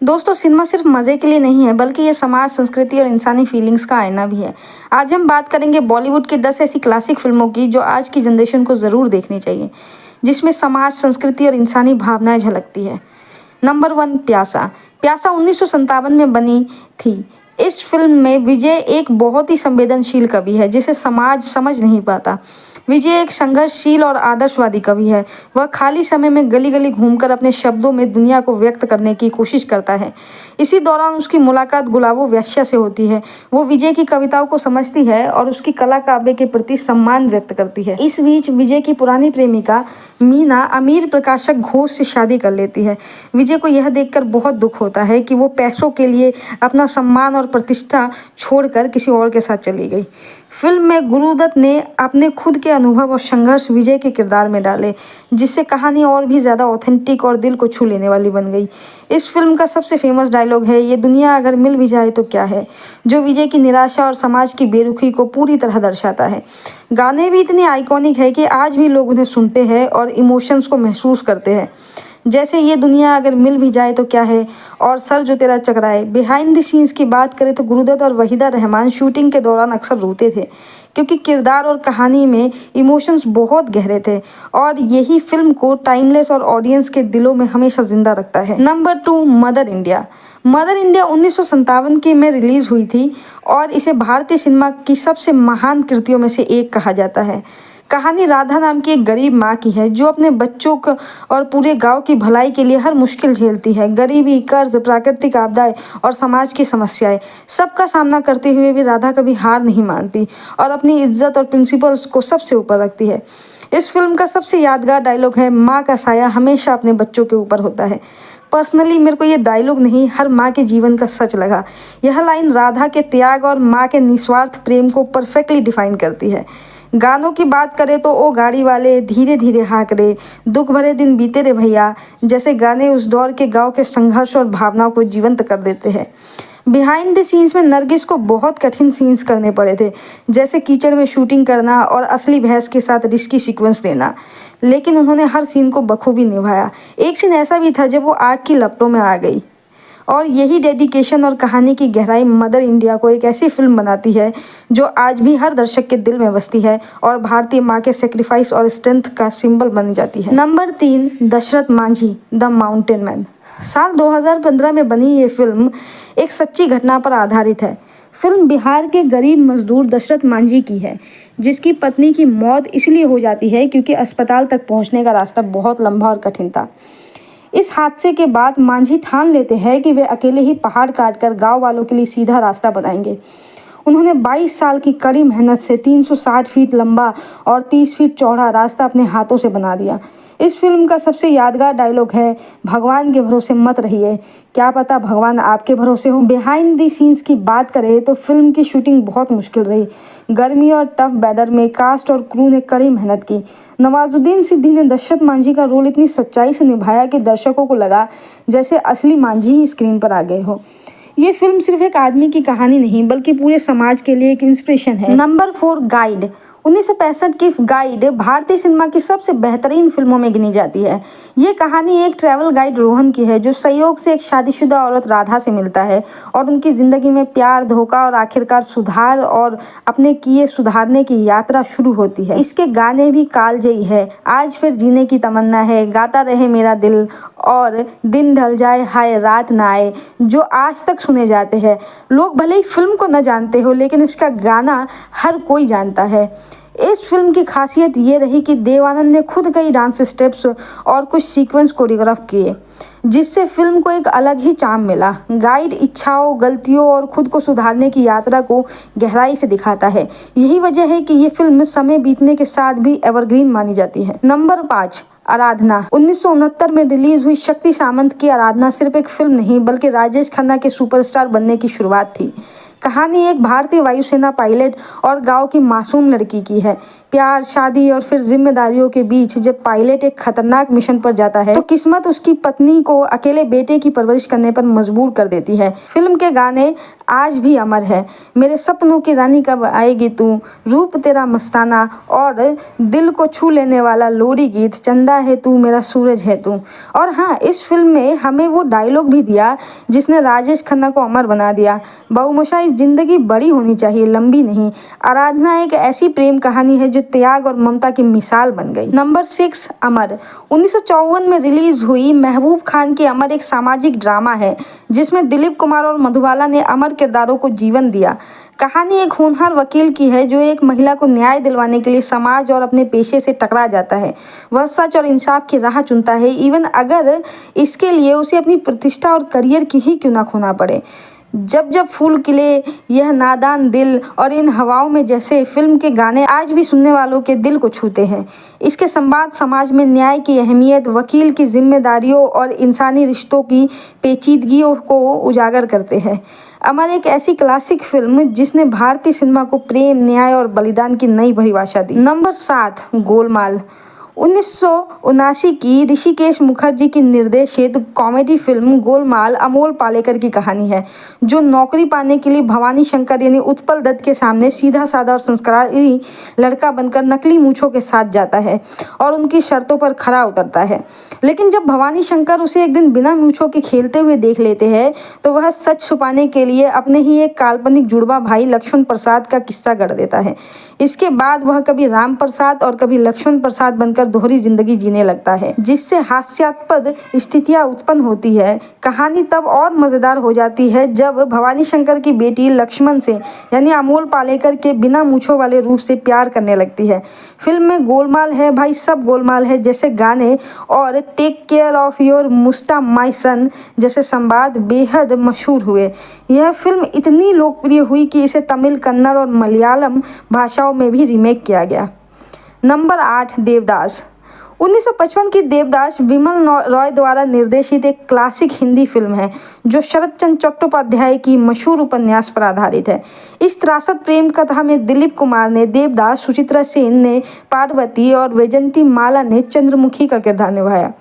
दोस्तों, सिनेमा सिर्फ मज़े के लिए नहीं है, बल्कि ये समाज, संस्कृति और इंसानी फीलिंग्स का आईना भी है। आज हम बात करेंगे बॉलीवुड की 10 ऐसी क्लासिक फिल्मों की जो आज की जनरेशन को ज़रूर देखनी चाहिए, जिसमें समाज, संस्कृति और इंसानी भावनाएं झलकती है। नंबर 1, प्यासा। प्यासा 1957 में बनी थी। इस फिल्म में विजय एक बहुत ही संवेदनशील कवि है, जिसे समाज समझ नहीं पाता। विजय एक संघर्षशील और आदर्शवादी कवि है। वह खाली समय में गली गली घूमकर अपने शब्दों में दुनिया को व्यक्त करने की कोशिश करता है। इसी दौरान उसकी मुलाकात गुलाबो वेश्या से होती है। वो विजय की कविताओं को समझती है और उसकी कला काव्य के प्रति सम्मान व्यक्त करती है। इस बीच विजय की पुरानी प्रेमिका मीना अमीर प्रकाशक घोष से शादी कर लेती है। विजय को यह देखकर बहुत दुख होता है कि वो पैसों के लिए अपना सम्मान और प्रतिष्ठा छोड़कर किसी और के साथ चली गई। फिल्म में गुरुदत्त ने अपने खुद के अनुभव और संघर्ष विजय के किरदार में डाले, जिससे कहानी और भी ज़्यादा ऑथेंटिक और दिल को छू लेने वाली बन गई। इस फिल्म का सबसे फेमस डायलॉग है, ये दुनिया अगर मिल भी जाए तो क्या है, जो विजय की निराशा और समाज की बेरुखी को पूरी तरह दर्शाता है। गाने भी इतने आइकॉनिक है कि आज भी लोग उन्हें सुनते हैं और इमोशंस को महसूस करते हैं, जैसे ये दुनिया अगर मिल भी जाए तो क्या है और सर जो तेरा चकराए। बिहाइंड द सीन्स की बात करें तो गुरुदत्त और वहीदा रहमान शूटिंग के दौरान अक्सर रोते थे, क्योंकि किरदार और कहानी में इमोशंस बहुत गहरे थे और यही फिल्म को टाइमलेस और ऑडियंस के दिलों में हमेशा जिंदा रखता है। Number 2, mother India. Mother India 1957 की में रिलीज़ हुई थी और इसे भारतीय सिनेमा की सबसे महान कृतियों में से एक कहा जाता है। कहानी राधा नाम की एक गरीब माँ की है, जो अपने बच्चों को और पूरे गांव की भलाई के लिए हर मुश्किल झेलती है। गरीबी, कर्ज, प्राकृतिक आपदाएं और समाज की समस्याएं सबका सामना करते हुए भी राधा कभी हार नहीं मानती और अपनी इज्जत और प्रिंसिपल्स को सबसे ऊपर रखती है। इस फिल्म का सबसे यादगार डायलॉग है, माँ का साया हमेशा अपने बच्चों के ऊपर होता है। पर्सनली मेरे को ये डायलॉग नहीं, हर माँ के जीवन का सच लगा। यह लाइन राधा के त्याग और माँ के निस्वार्थ प्रेम को परफेक्टली डिफाइन करती है। गानों की बात करें तो ओ गाड़ी वाले, धीरे धीरे हाँक रे, दुख भरे दिन बीते रे भैया जैसे गाने उस दौर के गांव के संघर्ष और भावनाओं को जीवंत कर देते हैं। बिहाइंड द सीन्स में नरगिस को बहुत कठिन सीन्स करने पड़े थे, जैसे कीचड़ में शूटिंग करना और असली भैंस के साथ रिस्की सीक्वेंस देना, लेकिन उन्होंने हर सीन को बखूबी निभाया। एक सीन ऐसा भी था जब वो आग की लपटों में आ गई, और यही डेडिकेशन और कहानी की गहराई मदर इंडिया को एक ऐसी फिल्म बनाती है जो आज भी हर दर्शक के दिल में बसती है और भारतीय माँ के सेक्रीफाइस और स्ट्रेंथ का सिंबल बन जाती है। Number 3, Dashrath Manjhi the mountain man. साल 2015 में बनी ये फिल्म एक सच्ची घटना पर आधारित है। फिल्म बिहार के गरीब मजदूर दशरथ मांझी की है, जिसकी पत्नी की मौत इसलिए हो जाती है क्योंकि अस्पताल तक पहुंचने का रास्ता बहुत लंबा और कठिन था। इस हादसे के बाद मांझी ठान लेते हैं कि वे अकेले ही पहाड़ काटकर गांव वालों के लिए सीधा रास्ता बनाएंगे। उन्होंने 22 साल की कड़ी मेहनत से 360 फीट लंबा और 30 फीट चौड़ा रास्ता अपने हाथों से बना दिया। इस फिल्म का सबसे यादगार डायलॉग है, भगवान के भरोसे मत रहिए, क्या पता भगवान आपके भरोसे हो। बिहाइंड द सीन्स की बात करें तो फिल्म की शूटिंग बहुत मुश्किल रही। गर्मी और टफ वेदर में कास्ट और क्रू ने कड़ी मेहनत की। नवाजुद्दीन सिद्दीकी ने दशरथ मांझी का रोल इतनी सच्चाई से निभाया कि दर्शकों को लगा जैसे असली मांझी ही स्क्रीन पर आ गए हो। ये फिल्म सिर्फ एक आदमी की कहानी नहीं, बल्कि पूरे समाज के लिए एक इंस्पिरेशन है। Number 4, guide. 1965 की गाइड भारतीय सिनेमा की सबसे बेहतरीन फिल्मों में गिनी जाती है। ये कहानी एक ट्रैवल गाइड रोहन की है, जो संयोग से एक शादीशुदा औरत राधा से मिलता है और उनकी ज़िंदगी में प्यार, धोखा और आखिरकार सुधार और अपने किए सुधारने की यात्रा शुरू होती है। इसके गाने भी कालजयी है, आज फिर जीने की तमन्ना है, गाता रहे मेरा दिल और दिन ढल जाए हाय रात ना आए, जो आज तक सुने जाते हैं। लोग भले ही फिल्म को न जानते हो, लेकिन इसका गाना हर कोई जानता है। इस फिल्म की खासियत ये रही कि देव आनंद ने खुद कई डांस स्टेप्स और कुछ सीक्वेंस कोरियोग्राफ किए, जिससे फिल्म को एक अलग ही चार्म मिला। गाइड इच्छाओं, गलतियों और खुद को सुधारने की यात्रा को गहराई से दिखाता है। यही वजह है कि ये फिल्म समय बीतने के साथ भी एवरग्रीन मानी जाती है। नंबर 5, आराधना। 1969 में रिलीज हुई शक्ति सामंत की आराधना सिर्फ एक फिल्म नहीं, बल्कि राजेश खन्ना के सुपरस्टार बनने की शुरुआत थी। कहानी एक भारतीय वायुसेना पायलट और गांव की मासूम लड़की की है। प्यार, शादी और फिर जिम्मेदारियों के बीच जब पायलट एक खतरनाक मिशन पर जाता है तो किस्मत उसकी पत्नी को अकेले बेटे की परवरिश करने पर मजबूर कर देती है। फिल्म के गाने आज भी अमर है। मेरे सपनों की रानी कब आएगी तू, रूप तेरा मस्ताना और दिल को छू लेने वाला लोरी गीत, चंदा है तू मेरा सूरज है तू। और हाँ, इस फिल्म में हमें वो डायलॉग भी दिया जिसने राजेश खन्ना को अमर बना दिया, बहुमोशाई जिंदगी बड़ी होनी चाहिए, लंबी नहीं। आराधना एक ऐसी प्रेम कहानी है जो त्याग और ममता की मिसाल बन गई। नंबर 6, अमर 1954 में रिलीज हुई महबूब खान की अमर एक सामाजिक ड्रामा है जिसमें दिलीप कुमार और मधुबाला ने अमर किरदारों को जीवन दिया। कहानी एक होनहार वकील की है जो एक महिला को न्याय दिलवाने के लिए समाज और अपने पेशे से टकरा जाता है। वह सच और इंसाफ की राह चुनता है, इवन अगर इसके लिए उसे अपनी प्रतिष्ठा और करियर की ही क्यों ना खोना पड़े। जब जब फूल खिले, यह नादान दिल और इन हवाओं में जैसे फिल्म के गाने आज भी सुनने वालों के दिल को छूते हैं। इसके संवाद समाज में न्याय की अहमियत, वकील की जिम्मेदारियों और इंसानी रिश्तों की पेचीदगियों को उजागर करते हैं। अमर एक ऐसी क्लासिक फिल्म जिसने भारतीय सिनेमा को प्रेम, न्याय और बलिदान की नई परिभाषा दी। नंबर 7, गोलमाल 1979 की ऋषिकेश मुखर्जी की निर्देशित कॉमेडी फिल्म गोलमाल अमोल पालेकर की कहानी है जो नौकरी पाने के लिए भवानी शंकर यानी उत्पल दत्त के सामने सीधा साधा और संस्कारी लड़का बनकर नकली मूंछों के साथ जाता है और उनकी शर्तों पर खरा उतरता है। लेकिन जब भवानी शंकर उसे एक दिन बिना मूंछों के खेलते हुए देख लेते हैं तो वह सच छुपाने के लिए अपने ही एक काल्पनिक जुड़वा भाई लक्ष्मण प्रसाद का किस्सा गढ़ देता है। इसके बाद वह कभी राम प्रसाद और कभी लक्ष्मण प्रसाद बनकर दोहरी जिंदगी जीने लगता है जिससे हास्यास्पद स्थितियां उत्पन्न होती है। कहानी तब और मजेदार हो जाती है जब भवानी शंकर की बेटी लक्ष्मण से यानी अमोल पालेकर के बिना मूंछों वाले रूप से प्यार करने लगती है। फिल्म में गोलमाल है भाई, सब गोलमाल है जैसे गाने और टेक केयर ऑफ योर मुस्टा माई सन जैसे संवाद बेहद मशहूर हुए। यह फिल्म इतनी लोकप्रिय हुई कि इसे तमिल, कन्नड़ और मलयालम भाषाओं में भी रीमेक किया गया। नंबर 8, देवदास 1955 की देवदास विमल रॉय द्वारा निर्देशित एक क्लासिक हिंदी फिल्म है जो शरत चंद्र चट्टोपाध्याय की मशहूर उपन्यास पर आधारित है। इस त्रासद प्रेम कथा में दिलीप कुमार ने देवदास, सुचित्रा सेन ने पार्वती और वैजंती माला ने चंद्रमुखी का किरदार निभाया।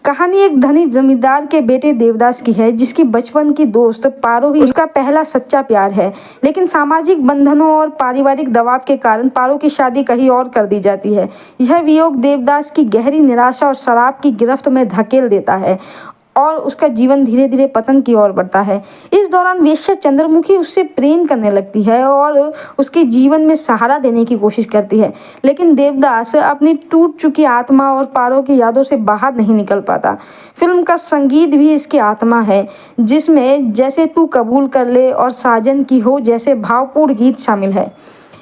कहानी एक धनी जमींदार के बेटे देवदास की है जिसकी बचपन की दोस्त पारो ही उसका पहला सच्चा प्यार है। लेकिन सामाजिक बंधनों और पारिवारिक दबाव के कारण पारो की शादी कहीं और कर दी जाती है। यह वियोग देवदास की गहरी निराशा और शराब की गिरफ्त में धकेल देता है और उसका जीवन धीरे धीरे पतन की ओर बढ़ता है। इस दौरान वेश्या चंद्रमुखी उससे प्रेम करने लगती है और उसके जीवन में सहारा देने की कोशिश करती है। लेकिन देवदास अपनी टूट चुकी आत्मा और पारो की यादों से बाहर नहीं निकल पाता। फिल्म का संगीत भी इसकी आत्मा है जिसमें जैसे तू कबूल कर ले और साजन की हो जैसे भावपूर्ण गीत शामिल है।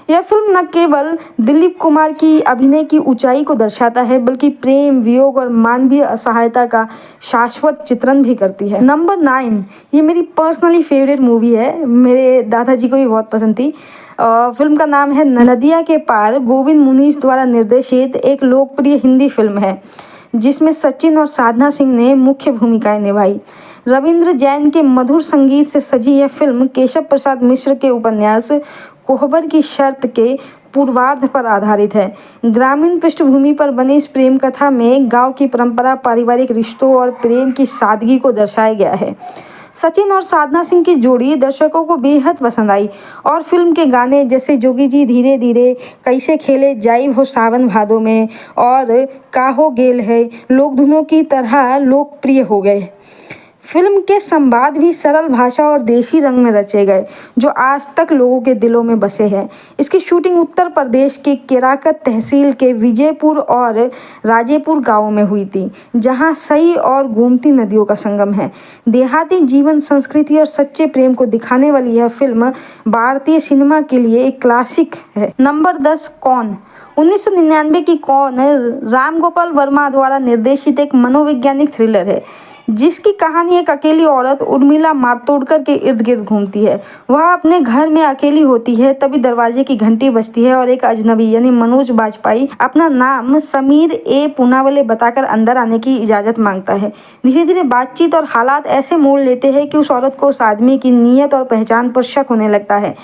यह फिल्म न केवल दिलीप कुमार की अभिनय की ऊंचाई को दर्शाता है बल्कि प्रेम, वियोग और मानवीय असहायता का शाश्वत चित्रण भी करती है। नंबर 9, ये मेरी पर्सनली फेवरेट मूवी है, मेरे दादाजी को भी बहुत पसंद थी। फिल्म का नाम है नदिया के पार, गोविंद मुनीस द्वारा निर्देशित एक लोकप्रिय हिंदी फिल्म है जिसमें सचिन और साधना सिंह ने मुख्य भूमिकाएं निभाई। रविंद्र जैन के मधुर संगीत से सजी यह फिल्म केशव प्रसाद मिश्र के उपन्यास कोहबर की शर्त के पूर्वार्ध पर आधारित है। ग्रामीण पृष्ठभूमि पर बनी इस प्रेम कथा में गांव की परंपरा, पारिवारिक रिश्तों और प्रेम की सादगी को दर्शाया गया है। सचिन और साधना सिंह की जोड़ी दर्शकों को बेहद पसंद आई और फिल्म के गाने जैसे जोगी जी धीरे धीरे, कैसे खेले जाई हो सावन भादों में और काहो गेल है लोक धुनों की तरह लोकप्रिय हो गए। फिल्म के संवाद भी सरल भाषा और देशी रंग में रचे गए जो आज तक लोगों के दिलों में बसे हैं। इसकी शूटिंग उत्तर प्रदेश के केराकत तहसील के विजयपुर और राजेपुर गांवों में हुई थी जहां सई और गोमती नदियों का संगम है। देहाती जीवन, संस्कृति और सच्चे प्रेम को दिखाने वाली यह फिल्म भारतीय सिनेमा के लिए एक क्लासिक है। नंबर 10, कौन 1999 की कौन राम गोपाल वर्मा द्वारा निर्देशित एक मनोवैज्ञानिक थ्रिलर है। जिसकी कहानी एक अकेली औरत उर्मिला मातोंडकर के इर्द गिर्द घूमती है। वह अपने घर में अकेली होती है, तभी दरवाजे की घंटी बजती है और एक अजनबी यानी मनोज बाजपेयी अपना नाम समीर ए पूनावाले बताकर अंदर आने की इजाज़त मांगता है। धीरे धीरे बातचीत और हालात ऐसे मोड़ लेते हैं कि उस औरत को उस आदमी की नीयत और पहचान पर शक होने लगता है।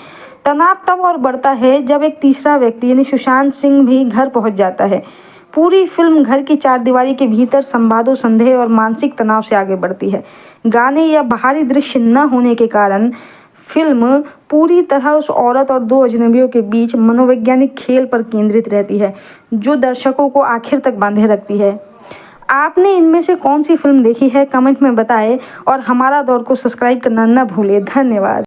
तनाव तब और बढ़ता है जब एक तीसरा व्यक्ति यानी सुशांत सिंह भी घर पहुंच जाता है। पूरी फिल्म घर की चारदीवारी के भीतर संवादों, संदेह और मानसिक तनाव से आगे बढ़ती है। गाने या बाहरी दृश्य न होने के कारण फिल्म पूरी तरह उस औरत और दो अजनबियों के बीच मनोवैज्ञानिक खेल पर केंद्रित रहती है, जो दर्शकों को आखिर तक बांधे रखती है। आपने इनमें से कौन सी फिल्म देखी है, कमेंट में बताएं और हमारा दौर को सब्सक्राइब करना न भूलें। धन्यवाद।